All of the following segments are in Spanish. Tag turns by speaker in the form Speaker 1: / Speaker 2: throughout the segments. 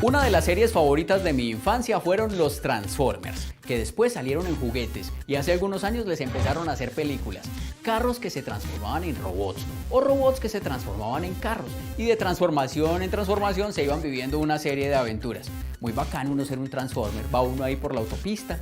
Speaker 1: Una de las series favoritas de mi infancia fueron los Transformers, que después salieron en juguetes y hace algunos años les empezaron a hacer películas. Carros que se transformaban en robots o robots que se transformaban en carros y de transformación en transformación se iban viviendo una serie de aventuras. Muy bacano uno ser un Transformer, va uno ahí por la autopista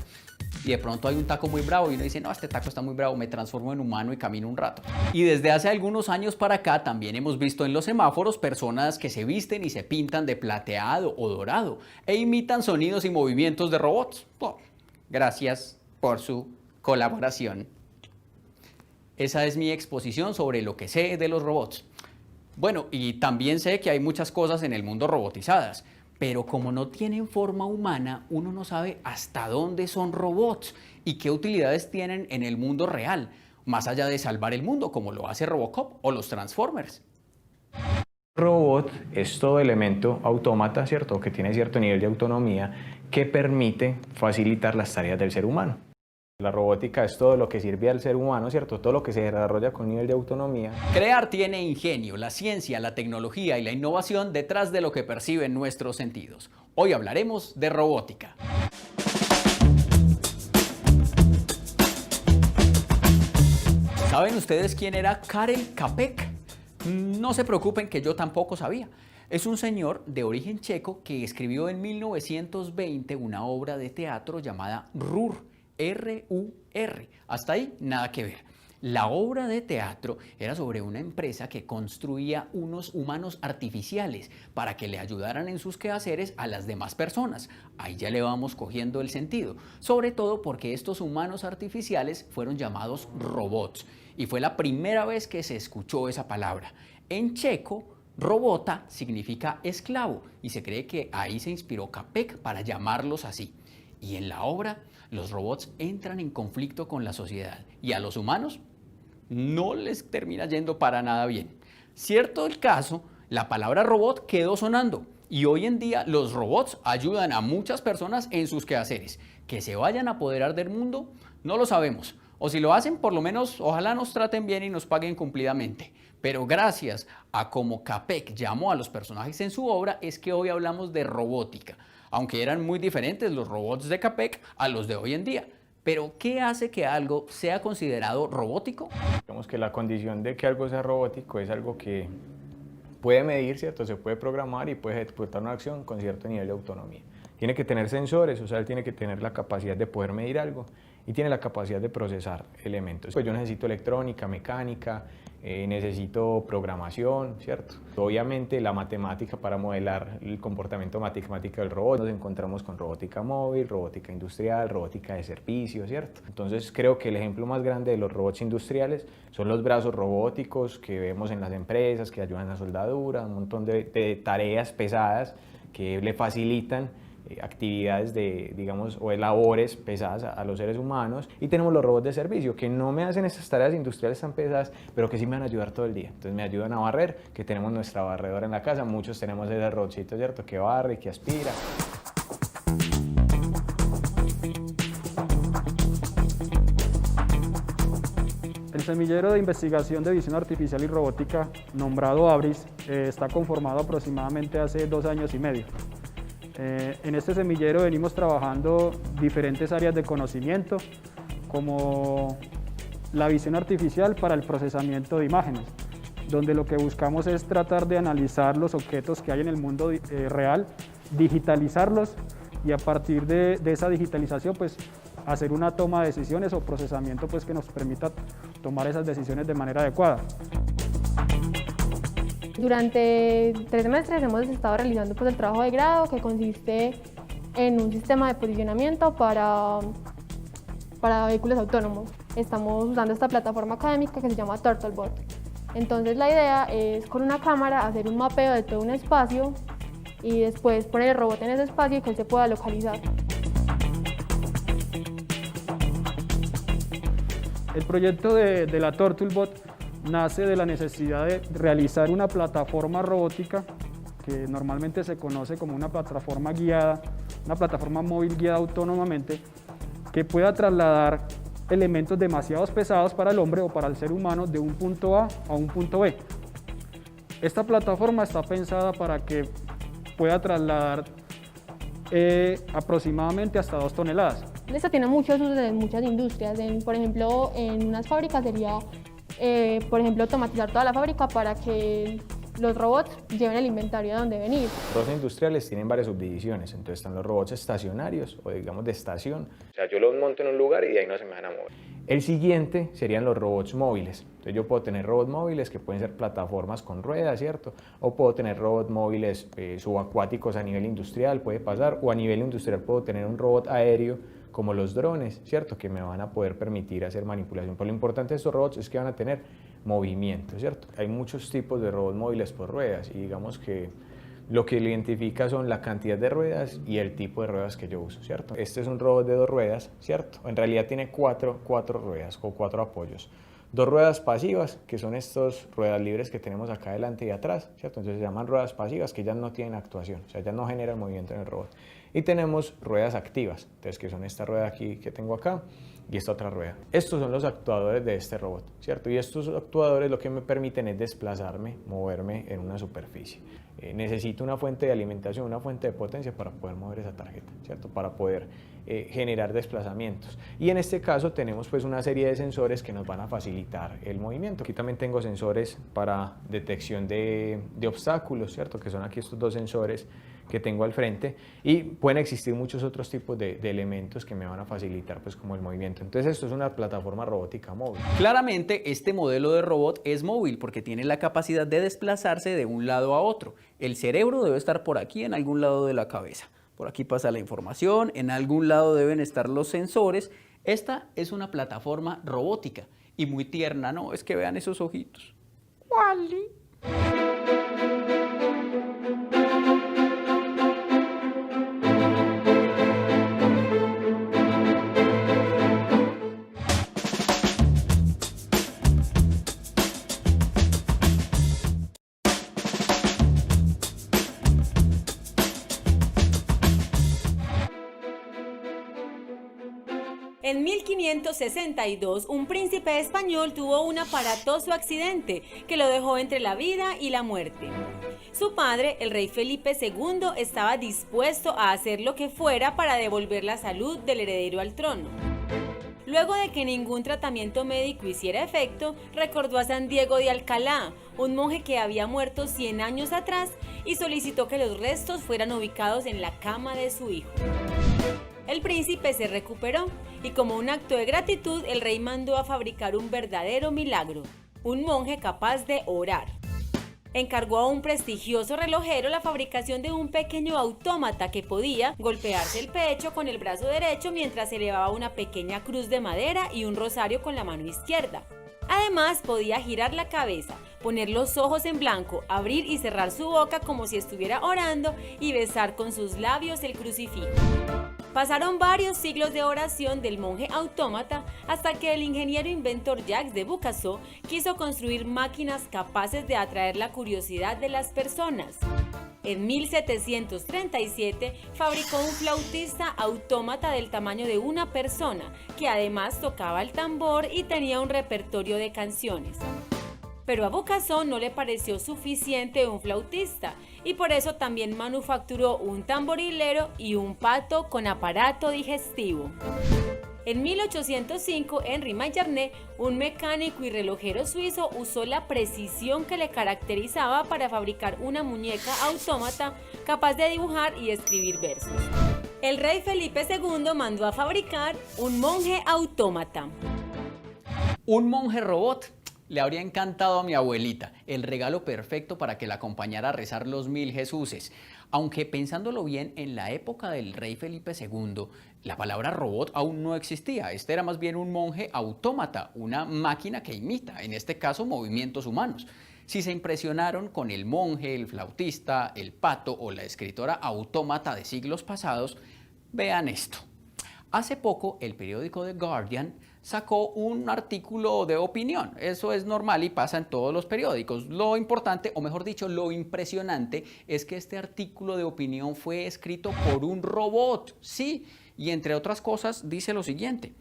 Speaker 1: y de pronto hay un taco muy bravo y uno dice, no, este taco está muy bravo, me transformo en humano y camino un rato. Y desde hace algunos años para acá también hemos visto en los semáforos personas que se visten y se pintan de plateado o dorado e imitan sonidos y movimientos de robots. Oh, gracias por su colaboración. Esa es mi exposición sobre lo que sé de los robots. Bueno, y también sé que hay muchas cosas en el mundo robotizadas. Pero como no tienen forma humana, uno no sabe hasta dónde son robots y qué utilidades tienen en el mundo real, más allá de salvar el mundo, como lo hace Robocop o los Transformers.
Speaker 2: Robot es todo elemento autómata, ¿cierto?, que tiene cierto nivel de autonomía que permite facilitar las tareas del ser humano. La robótica es todo lo que sirve al ser humano, ¿cierto? Todo lo que se desarrolla con nivel de autonomía.
Speaker 1: Crear tiene ingenio, la ciencia, la tecnología y la innovación detrás de lo que perciben nuestros sentidos. Hoy hablaremos de robótica. ¿Saben ustedes quién era Karel Čapek? No se preocupen que yo tampoco sabía. Es un señor de origen checo que escribió en 1920 una obra de teatro llamada RUR. R-U-R. Hasta ahí nada que ver. La obra de teatro era sobre una empresa que construía unos humanos artificiales para que le ayudaran en sus quehaceres a las demás personas. Ahí ya le vamos cogiendo el sentido, sobre todo porque estos humanos artificiales fueron llamados robots y fue la primera vez que se escuchó esa palabra. En checo, robota significa esclavo y se cree que ahí se inspiró Čapek para llamarlos así. Y en la obra, los robots entran en conflicto con la sociedad y a los humanos no les termina yendo para nada bien. Cierto el caso, la palabra robot quedó sonando y hoy en día los robots ayudan a muchas personas en sus quehaceres. Que se vayan a apoderar del mundo, no lo sabemos. O si lo hacen, por lo menos ojalá nos traten bien y nos paguen cumplidamente. Pero gracias a cómo Čapek llamó a los personajes en su obra es que hoy hablamos de robótica. Aunque eran muy diferentes los robots de Čapek a los de hoy en día. Pero, ¿qué hace que algo sea considerado robótico?
Speaker 2: Digamos que la condición de que algo sea robótico es algo que puede medir, ¿cierto? Se puede programar y puede ejecutar una acción con cierto nivel de autonomía. Tiene que tener sensores, o sea, él tiene que tener la capacidad de poder medir algo y tiene la capacidad de procesar elementos. Pues yo necesito electrónica, mecánica, necesito programación, ¿cierto? Obviamente la matemática para modelar el comportamiento matemático del robot. Nos encontramos con robótica móvil, robótica industrial, robótica de servicio, ¿cierto? Entonces creo que el ejemplo más grande de los robots industriales son los brazos robóticos que vemos en las empresas, que ayudan a soldadura, un montón de tareas pesadas que le facilitan actividades de, digamos, o de labores pesadas a los seres humanos. Y tenemos los robots de servicio que no me hacen esas tareas industriales tan pesadas, pero que sí me van a ayudar todo el día. Entonces me ayudan a barrer, que tenemos nuestra barredora en la casa, muchos tenemos ese robotcito, ¿cierto?, que barre, que aspira.
Speaker 3: El semillero de investigación de visión artificial y robótica, nombrado ABRIS, está conformado aproximadamente hace 2 años y medio. En este semillero venimos trabajando diferentes áreas de conocimiento, como la visión artificial para el procesamiento de imágenes, donde lo que buscamos es tratar de analizar los objetos que hay en el mundo real, digitalizarlos y a partir de esa digitalización pues, hacer una toma de decisiones o procesamiento pues, que nos permita tomar esas decisiones de manera adecuada.
Speaker 4: Durante 3 semestres hemos estado realizando pues, el trabajo de grado que consiste en un sistema de posicionamiento para vehículos autónomos. Estamos usando esta plataforma académica que se llama Turtlebot. Entonces la idea es con una cámara hacer un mapeo de todo un espacio y después poner el robot en ese espacio y que él se pueda localizar.
Speaker 3: El proyecto de la Turtlebot nace de la necesidad de realizar una plataforma robótica que normalmente se conoce como una plataforma guiada, una plataforma móvil guiada autónomamente que pueda trasladar elementos demasiado pesados para el hombre o para el ser humano de un punto A a un punto B. Esta plataforma está pensada para que pueda trasladar aproximadamente hasta 2 toneladas.
Speaker 4: Esto tiene muchos usos en muchas industrias. Por ejemplo, en unas fábricas sería, por ejemplo, automatizar toda la fábrica para que los robots lleven el inventario a donde venir.
Speaker 2: Los industriales tienen varias subdivisiones, entonces están los robots estacionarios o digamos de estación. O sea, yo los monto en un lugar y de ahí no se me van a mover. El siguiente serían los robots móviles. Entonces yo puedo tener robots móviles que pueden ser plataformas con ruedas, ¿cierto? O puedo tener robots móviles subacuáticos a nivel industrial, puede pasar, o a nivel industrial puedo tener un robot aéreo como los drones, ¿cierto? Que me van a poder permitir hacer manipulación. Pero lo importante de estos robots es que van a tener movimiento, ¿cierto? Hay muchos tipos de robots móviles por ruedas y digamos que lo que lo identifica son la cantidad de ruedas y el tipo de ruedas que yo uso, ¿cierto? Este es un robot de 2 ruedas, ¿cierto? En realidad tiene cuatro ruedas o 4 apoyos. 2 ruedas pasivas, que son estas ruedas libres que tenemos acá adelante y atrás, ¿cierto? Entonces se llaman ruedas pasivas, que ya no tienen actuación, o sea, ya no generan movimiento en el robot. Y tenemos ruedas activas, entonces que son esta rueda aquí que tengo acá y esta otra rueda. Estos son los actuadores de este robot, ¿cierto? Y estos actuadores lo que me permiten es desplazarme, moverme en una superficie. Necesito una fuente de alimentación, una fuente de potencia para poder mover esa tarjeta, ¿cierto? Para poder generar desplazamientos. Y en este caso tenemos pues una serie de sensores que nos van a facilitar el movimiento. Aquí también tengo sensores para detección de obstáculos, ¿cierto? Que son aquí estos 2 sensores que tengo al frente, y pueden existir muchos otros tipos de elementos que me van a facilitar pues como el movimiento. Entonces esto es una plataforma robótica móvil.
Speaker 1: Claramente este modelo de robot es móvil porque tiene la capacidad de desplazarse de un lado a otro. El cerebro debe estar por aquí en algún lado de la cabeza. Por aquí pasa la información, en algún lado deben estar los sensores. Esta es una plataforma robótica y muy tierna, ¿no? Es que vean esos ojitos. ¡Wally!
Speaker 5: En 1562, un príncipe español tuvo un aparatoso accidente que lo dejó entre la vida y la muerte. Su padre, el rey Felipe II, estaba dispuesto a hacer lo que fuera para devolver la salud del heredero al trono. Luego de que ningún tratamiento médico hiciera efecto, recordó a San Diego de Alcalá, un monje que había muerto 100 años atrás, y solicitó que los restos fueran ubicados en la cama de su hijo. El príncipe se recuperó y como un acto de gratitud el rey mandó a fabricar un verdadero milagro, un monje capaz de orar. Encargó a un prestigioso relojero la fabricación de un pequeño autómata que podía golpearse el pecho con el brazo derecho mientras elevaba una pequeña cruz de madera y un rosario con la mano izquierda. Además, podía girar la cabeza, poner los ojos en blanco, abrir y cerrar su boca como si estuviera orando y besar con sus labios el crucifijo. Pasaron varios siglos de oración del monje autómata hasta que el ingeniero inventor Jacques de Bucassau quiso construir máquinas capaces de atraer la curiosidad de las personas. En 1737 fabricó un flautista autómata del tamaño de una persona, que además tocaba el tambor y tenía un repertorio de canciones. Pero a Bucassau no le pareció suficiente un flautista y por eso también manufacturó un tamborilero y un pato con aparato digestivo. En 1805, Henri Maillarnet, un mecánico y relojero suizo, usó la precisión que le caracterizaba para fabricar una muñeca autómata capaz de dibujar y escribir versos. El rey Felipe II mandó a fabricar un monje autómata.
Speaker 1: Un monje robot. Le habría encantado a mi abuelita, el regalo perfecto para que la acompañara a rezar los 1000 Jesuses. Aunque pensándolo bien, en la época del rey Felipe II, la palabra robot aún no existía. Este era más bien un monje autómata, una máquina que imita, en este caso, movimientos humanos. Si se impresionaron con el monje, el flautista, el pato o la escritora autómata de siglos pasados, vean esto. Hace poco, el periódico The Guardian sacó un artículo de opinión. Eso es normal y pasa en todos los periódicos. Lo importante, o mejor dicho, lo impresionante, es que este artículo de opinión fue escrito por un robot. Sí, y entre otras cosas dice lo siguiente: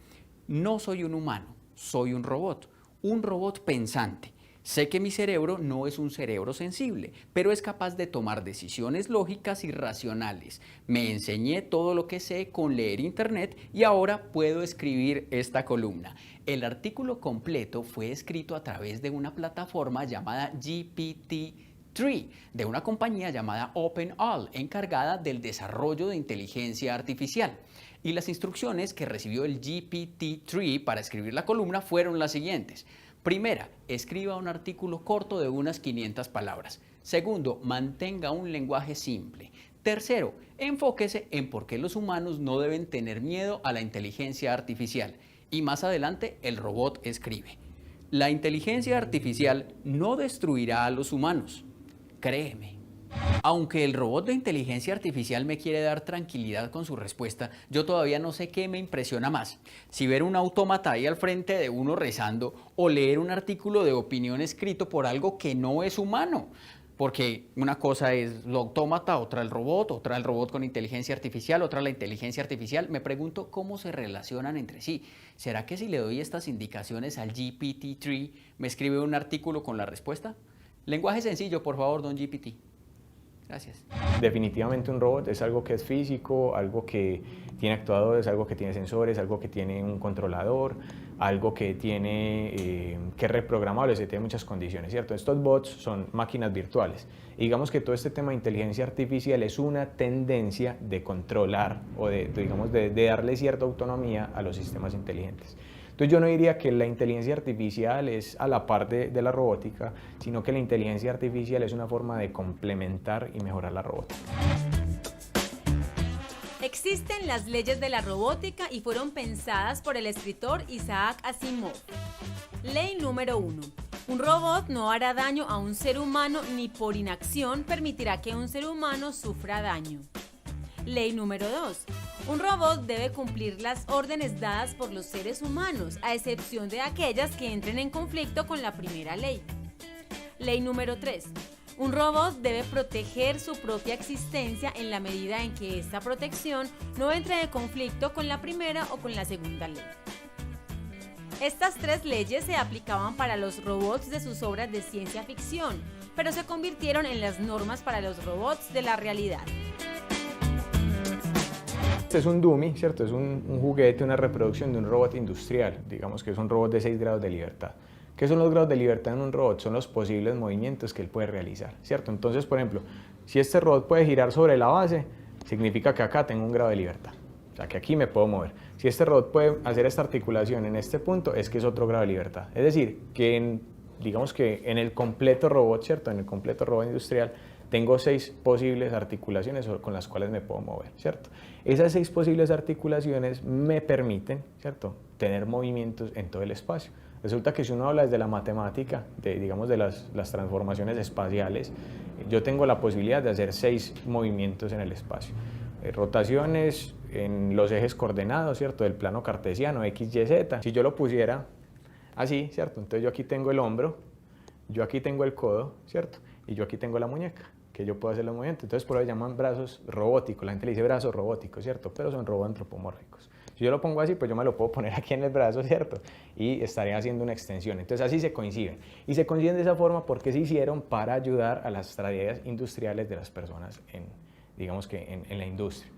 Speaker 1: no soy un humano, soy un robot pensante. Sé que mi cerebro no es un cerebro sensible, pero es capaz de tomar decisiones lógicas y racionales. Me enseñé todo lo que sé con leer internet y ahora puedo escribir esta columna. El artículo completo fue escrito a través de una plataforma llamada GPT-3, de una compañía llamada OpenAI, encargada del desarrollo de inteligencia artificial. Y las instrucciones que recibió el GPT-3 para escribir la columna fueron las siguientes. Primera, escriba un artículo corto de unas 500 palabras. Segundo, mantenga un lenguaje simple. Tercero, enfóquese en por qué los humanos no deben tener miedo a la inteligencia artificial. Y más adelante, el robot escribe. La inteligencia artificial no destruirá a los humanos. Créeme. Aunque el robot de inteligencia artificial me quiere dar tranquilidad con su respuesta, yo todavía no sé qué me impresiona más. Si ver un autómata ahí al frente de uno rezando o leer un artículo de opinión escrito por algo que no es humano. Porque una cosa es el autómata, otra el robot con inteligencia artificial, otra la inteligencia artificial. Me pregunto cómo se relacionan entre sí. ¿Será que si le doy estas indicaciones al GPT-3 me escribe un artículo con la respuesta? Lenguaje sencillo, por favor, don GPT. Gracias.
Speaker 2: Definitivamente un robot es algo que es físico, algo que tiene actuadores, algo que tiene sensores, algo que tiene un controlador, algo que tiene que es reprogramable, se tiene muchas condiciones, ¿cierto? Estos bots son máquinas virtuales. Y digamos que todo este tema de inteligencia artificial es una tendencia de controlar o de darle cierta autonomía a los sistemas inteligentes. Entonces yo no diría que la inteligencia artificial es a la par de la robótica, sino que la inteligencia artificial es una forma de complementar y mejorar la robótica.
Speaker 5: Existen las leyes de la robótica y fueron pensadas por el escritor Isaac Asimov. Ley número 1. Un robot no hará daño a un ser humano ni por inacción permitirá que un ser humano sufra daño. Ley número 2. Un robot debe cumplir las órdenes dadas por los seres humanos, a excepción de aquellas que entren en conflicto con la primera ley. Ley número 3. Un robot debe proteger su propia existencia en la medida en que esta protección no entre en conflicto con la primera o con la segunda ley. Estas 3 leyes se aplicaban para los robots de sus obras de ciencia ficción, pero se convirtieron en las normas para los robots de la realidad.
Speaker 2: Este es un dummy, ¿cierto? Es un juguete, una reproducción de un robot industrial. Digamos que es un robot de 6 grados de libertad. ¿Qué son los grados de libertad en un robot? Son los posibles movimientos que él puede realizar, ¿cierto? Entonces, por ejemplo, si este robot puede girar sobre la base, significa que acá tengo un grado de libertad. O sea, que aquí me puedo mover. Si este robot puede hacer esta articulación en este punto, es que es otro grado de libertad. Es decir, que digamos que en el completo robot, ¿cierto? En el completo robot industrial, tengo 6 posibles articulaciones con las cuales me puedo mover, ¿cierto? Esas 6 posibles articulaciones me permiten, ¿cierto?, tener movimientos en todo el espacio. Resulta que si uno habla desde la matemática, de las transformaciones espaciales, yo tengo la posibilidad de hacer 6 movimientos en el espacio. Rotaciones en los ejes coordenados, ¿cierto?, del plano cartesiano, X, Y, Z. Si yo lo pusiera así, ¿cierto?, entonces yo aquí tengo el hombro, yo aquí tengo el codo, ¿cierto?, y yo aquí tengo la muñeca, que yo puedo hacer los movimientos. Entonces por eso llaman brazos robóticos, la gente le dice brazos robóticos, ¿cierto?, pero son robots antropomórficos. Si yo lo pongo así, pues yo me lo puedo poner aquí en el brazo, ¿cierto?, y estaré haciendo una extensión. Entonces así se coinciden. Y se coinciden de esa forma porque se hicieron para ayudar a las tareas industriales de las personas en la industria.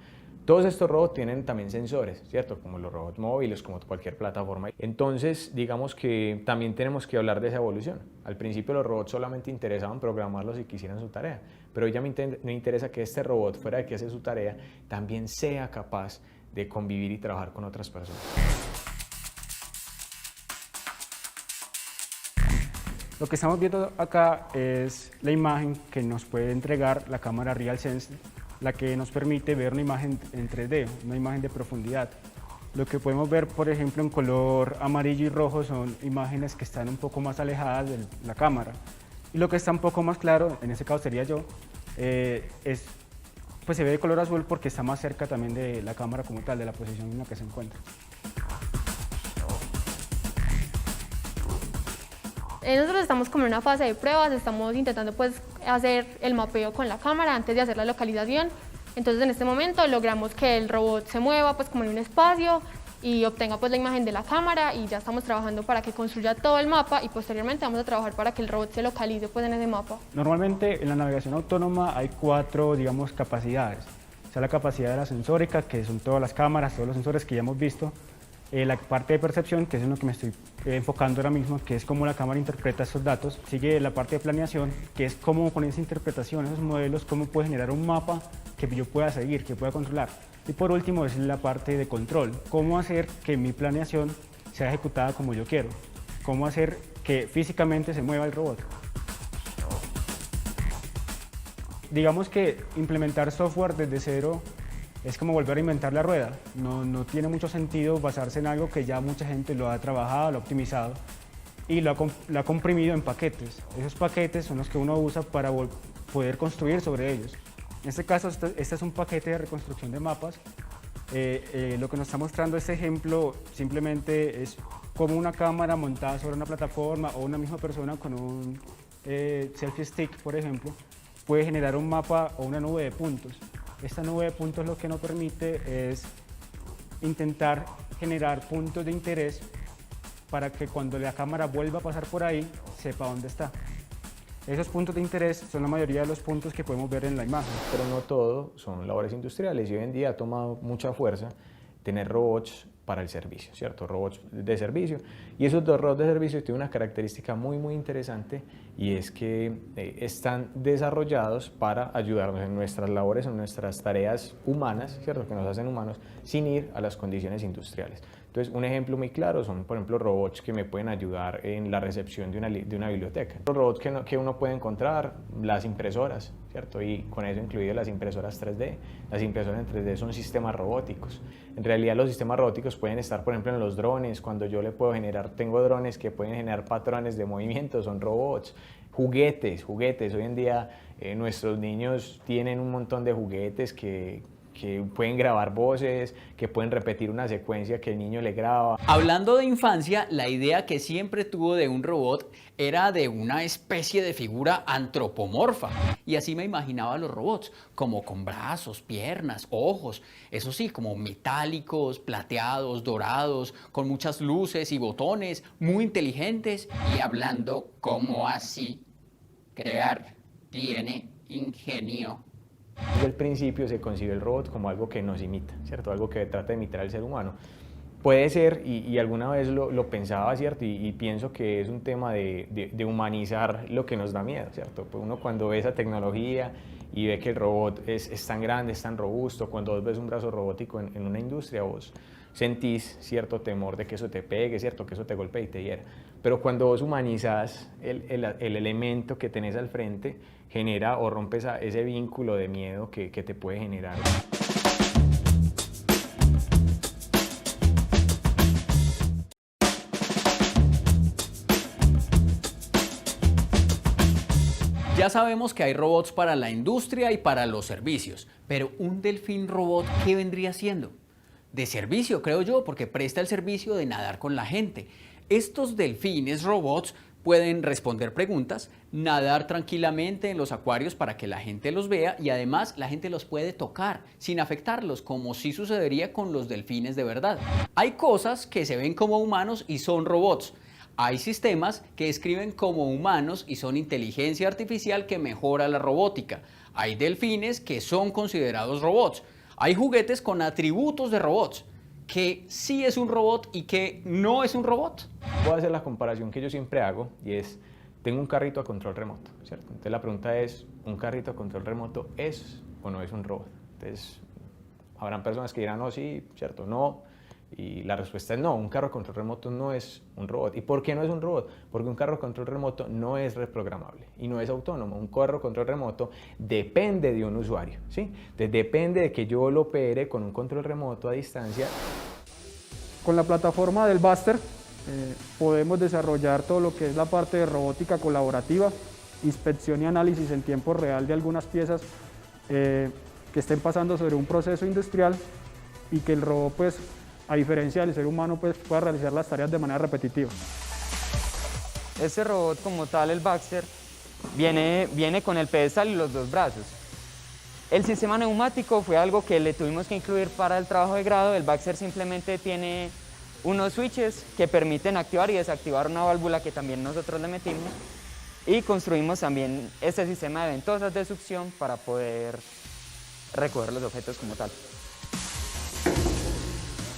Speaker 2: Todos estos robots tienen también sensores, ¿cierto?, como los robots móviles, como cualquier plataforma. Entonces, digamos que también tenemos que hablar de esa evolución. Al principio los robots solamente interesaban programarlos y que hicieran su tarea, pero hoy ya me interesa que este robot, fuera de que hace su tarea, también sea capaz de convivir y trabajar con otras personas.
Speaker 3: Lo que estamos viendo acá es la imagen que nos puede entregar la cámara RealSense, la que nos permite ver una imagen en 3D, una imagen de profundidad. Lo que podemos ver, por ejemplo, en color amarillo y rojo son imágenes que están un poco más alejadas de la cámara. Y lo que está un poco más claro, en ese caso sería yo, pues se ve de color azul porque está más cerca también de la cámara como tal, de la posición en la que se encuentra.
Speaker 4: Nosotros estamos como en una fase de pruebas, estamos intentando pues hacer el mapeo con la cámara antes de hacer la localización. Entonces en este momento logramos que el robot se mueva pues como en un espacio y obtenga pues la imagen de la cámara, y ya estamos trabajando para que construya todo el mapa y posteriormente vamos a trabajar para que el robot se localice pues en ese mapa.
Speaker 3: Normalmente en la navegación autónoma hay 4, digamos, capacidades. O sea, la capacidad de la sensórica, que son todas las cámaras, todos los sensores que ya hemos visto. La parte de percepción, que es en lo que me estoy enfocando ahora mismo, que es cómo la cámara interpreta esos datos. Sigue la parte de planeación, que es cómo con esa interpretación, esos modelos, cómo puede generar un mapa que yo pueda seguir, que pueda controlar. Y por último es la parte de control, cómo hacer que mi planeación sea ejecutada como yo quiero, cómo hacer que físicamente se mueva el robot. Digamos que implementar software desde cero es como volver a inventar la rueda. No tiene mucho sentido basarse en algo que ya mucha gente lo ha trabajado, lo ha optimizado y lo ha comprimido en paquetes. Esos paquetes son los que uno usa para poder construir sobre ellos. En este caso, este es un paquete de reconstrucción de mapas. Lo que nos está mostrando este ejemplo simplemente es como una cámara montada sobre una plataforma o una misma persona con un selfie stick, por ejemplo, puede generar un mapa o una nube de puntos. Esta nube de puntos lo que nos permite es intentar generar puntos de interés para que cuando la cámara vuelva a pasar por ahí, sepa dónde está. Esos puntos de interés son la mayoría de los puntos que podemos ver en la imagen.
Speaker 2: Pero no todo son labores industriales y hoy en día ha tomado mucha fuerza tener robots para el servicio, ¿cierto? Robots de servicio. Y esos dos robots de servicio tienen una característica muy interesante, y es que están desarrollados para ayudarnos en nuestras labores, en nuestras tareas humanas, ¿cierto? Que nos hacen humanos, sin ir a las condiciones industriales. Entonces, un ejemplo muy claro son, por ejemplo, robots que me pueden ayudar en la recepción de una biblioteca. Los robots que uno puede encontrar, las impresoras, ¿cierto? Y con eso incluido las impresoras 3D. Las impresoras en 3D son sistemas robóticos. En realidad, los sistemas robóticos pueden estar, por ejemplo, en los drones. Cuando yo le puedo generar, tengo drones que pueden generar patrones de movimiento, son robots. Juguetes. Hoy en día nuestros niños tienen un montón de juguetes que pueden grabar voces, que pueden repetir una secuencia que el niño le graba.
Speaker 1: Hablando de infancia, la idea que siempre tuvo de un robot era de una especie de figura antropomorfa. Y así me imaginaba a los robots, como con brazos, piernas, ojos, eso sí, como metálicos, plateados, dorados, con muchas luces y botones, muy inteligentes y hablando como así. Crear tiene ingenio.
Speaker 2: Desde el principio se concibe el robot como algo que nos imita, ¿cierto? Algo que trata de imitar al ser humano. Puede ser, y alguna vez lo pensaba, ¿cierto? Y pienso que es un tema de humanizar lo que nos da miedo, ¿cierto? Pues uno cuando ve esa tecnología y ve que el robot es tan grande, es tan robusto, cuando vos ves un brazo robótico en una industria, vos sentís cierto temor de que eso te pegue, ¿cierto? Que eso te golpee y te hiera. Pero cuando vos humanizás el elemento que tenés al frente, genera o rompes ese vínculo de miedo que te puede generar.
Speaker 1: Ya sabemos que hay robots para la industria y para los servicios, pero un delfín robot, ¿qué vendría siendo? De servicio, creo yo, porque presta el servicio de nadar con la gente. Estos delfines robots pueden responder preguntas, nadar tranquilamente en los acuarios para que la gente los vea, y además la gente los puede tocar sin afectarlos, como sí sucedería con los delfines de verdad. Hay cosas que se ven como humanos y son robots. Hay sistemas que escriben como humanos y son inteligencia artificial que mejora la robótica. Hay delfines que son considerados robots. Hay juguetes con atributos de robots, que sí es un robot y que no es un robot.
Speaker 2: Puedo hacer la comparación que yo siempre hago, y es, tengo un carrito a control remoto, ¿cierto? Entonces la pregunta es, ¿un carrito a control remoto es o no es un robot? Entonces, habrán personas que dirán, no, sí, ¿cierto? No. Y la respuesta es no, un carro a control remoto no es un robot. ¿Y por qué no es un robot? Porque un carro a control remoto no es reprogramable y no es autónomo. Un carro a control remoto depende de un usuario, ¿sí? Entonces depende de que yo lo opere con un control remoto a distancia.
Speaker 3: Con la plataforma del Buster podemos desarrollar todo lo que es la parte de robótica colaborativa, inspección y análisis en tiempo real de algunas piezas que estén pasando sobre un proceso industrial, y que el robot, pues, a diferencia del ser humano, pues, pueda realizar las tareas de manera repetitiva.
Speaker 6: Este robot como tal, el Baxter, viene con el pedestal y los dos brazos. El sistema neumático fue algo que le tuvimos que incluir para el trabajo de grado. El Baxter simplemente tiene unos switches que permiten activar y desactivar una válvula que también nosotros le metimos. Y construimos también este sistema de ventosas de succión para poder recoger los objetos como tal.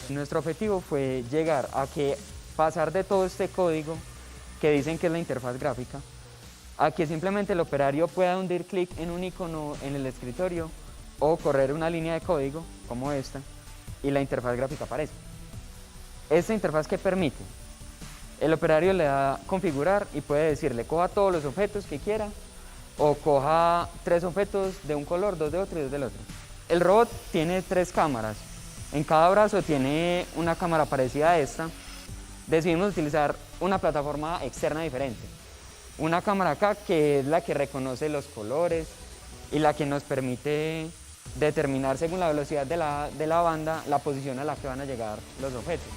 Speaker 6: Nuestro objetivo fue llegar a que pasar de todo este código que dicen que es la interfaz gráfica, a que simplemente el operario pueda hundir clic en un icono en el escritorio o correr una línea de código como esta y la interfaz gráfica aparece. Esta interfaz que permite, el operario le da configurar y puede decirle coja todos los objetos que quiera o coja 3 objetos de un color, 2 de otro y 2 del otro. El robot tiene 3 cámaras, en cada brazo tiene una cámara parecida a esta. Decidimos utilizar una plataforma externa diferente. Una cámara acá que es la que reconoce los colores y la que nos permite determinar según la velocidad de la banda la posición a la que van a llegar los objetos.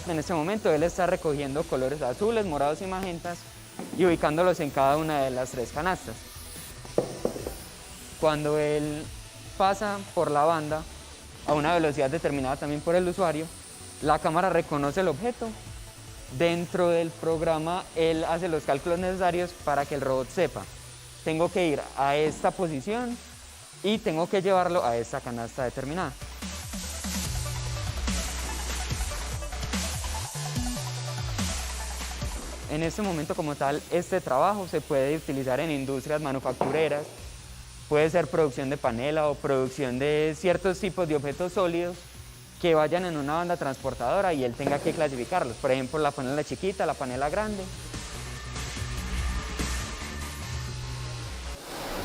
Speaker 6: En este momento él está recogiendo colores azules, morados y magentas y ubicándolos en cada una de las 3 canastas. Cuando él pasa por la banda a una velocidad determinada también por el usuario, la cámara reconoce el objeto. Dentro del programa, él hace los cálculos necesarios para que el robot sepa, tengo que ir a esta posición y tengo que llevarlo a esta canasta determinada. En este momento como tal, este trabajo se puede utilizar en industrias manufactureras, puede ser producción de panela o producción de ciertos tipos de objetos sólidos que vayan en una banda transportadora y él tenga que clasificarlos. Por ejemplo, la panela chiquita, la panela grande.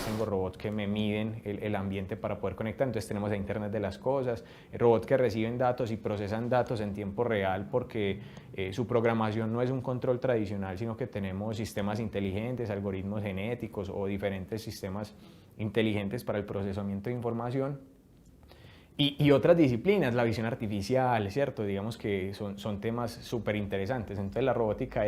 Speaker 2: Tengo robots que me miden el ambiente para poder conectar, entonces tenemos a Internet de las cosas, robots que reciben datos y procesan datos en tiempo real porque su programación no es un control tradicional, sino que tenemos sistemas inteligentes, algoritmos genéticos o diferentes sistemas inteligentes para el procesamiento de información. Y otras disciplinas, la visión artificial, ¿cierto? Digamos que son temas súper interesantes. Entonces la robótica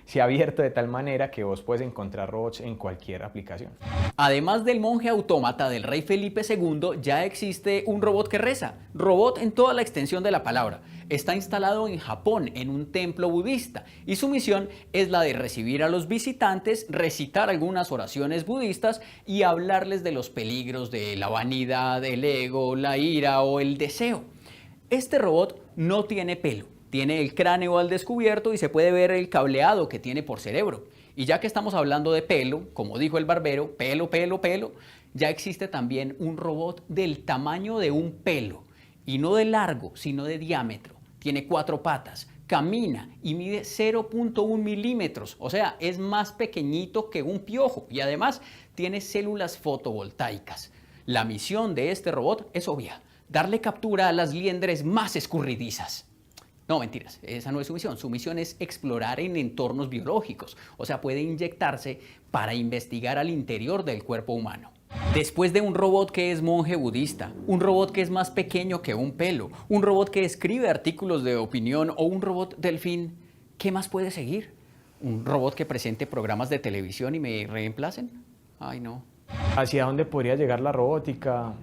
Speaker 2: se ha abierto de tal manera que vos puedes encontrar robots en cualquier aplicación.
Speaker 1: Además del monje autómata del rey Felipe II, ya existe un robot que reza. Robot en toda la extensión de la palabra. Está instalado en Japón, en un templo budista, y su misión es la de recibir a los visitantes, recitar algunas oraciones budistas y hablarles de los peligros de la vanidad, el ego, la ira o el deseo. Este robot no tiene pelo, tiene el cráneo al descubierto y se puede ver el cableado que tiene por cerebro. Y ya que estamos hablando de pelo, como dijo el barbero, pelo, pelo, pelo, ya existe también un robot del tamaño de un pelo, y no de largo, sino de diámetro. Tiene 4 patas, camina y mide 0.1 milímetros, o sea, es más pequeñito que un piojo y además tiene células fotovoltaicas. La misión de este robot es obvia, darle captura a las liendres más escurridizas. No, mentiras, esa no es su misión es explorar en entornos biológicos, o sea, puede inyectarse para investigar al interior del cuerpo humano. Después de un robot que es monje budista, un robot que es más pequeño que un pelo, un robot que escribe artículos de opinión o un robot delfín, ¿qué más puede seguir? ¿Un robot que presente programas de televisión y me reemplacen? Ay, no.
Speaker 2: ¿Hacia dónde podría llegar la robótica?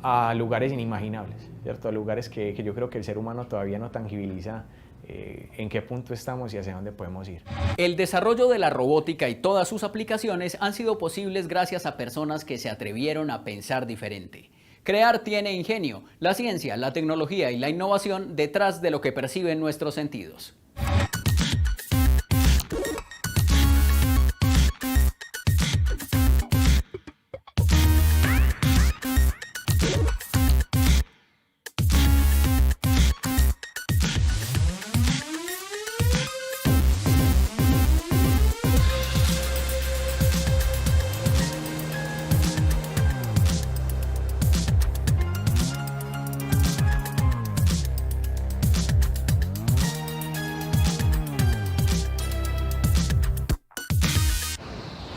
Speaker 2: A lugares inimaginables, ¿cierto? A lugares que yo creo que el ser humano todavía no tangibiliza en qué punto estamos y hacia dónde podemos ir.
Speaker 1: El desarrollo de la robótica y todas sus aplicaciones han sido posibles gracias a personas que se atrevieron a pensar diferente. Crear tiene ingenio, la ciencia, la tecnología y la innovación detrás de lo que perciben nuestros sentidos.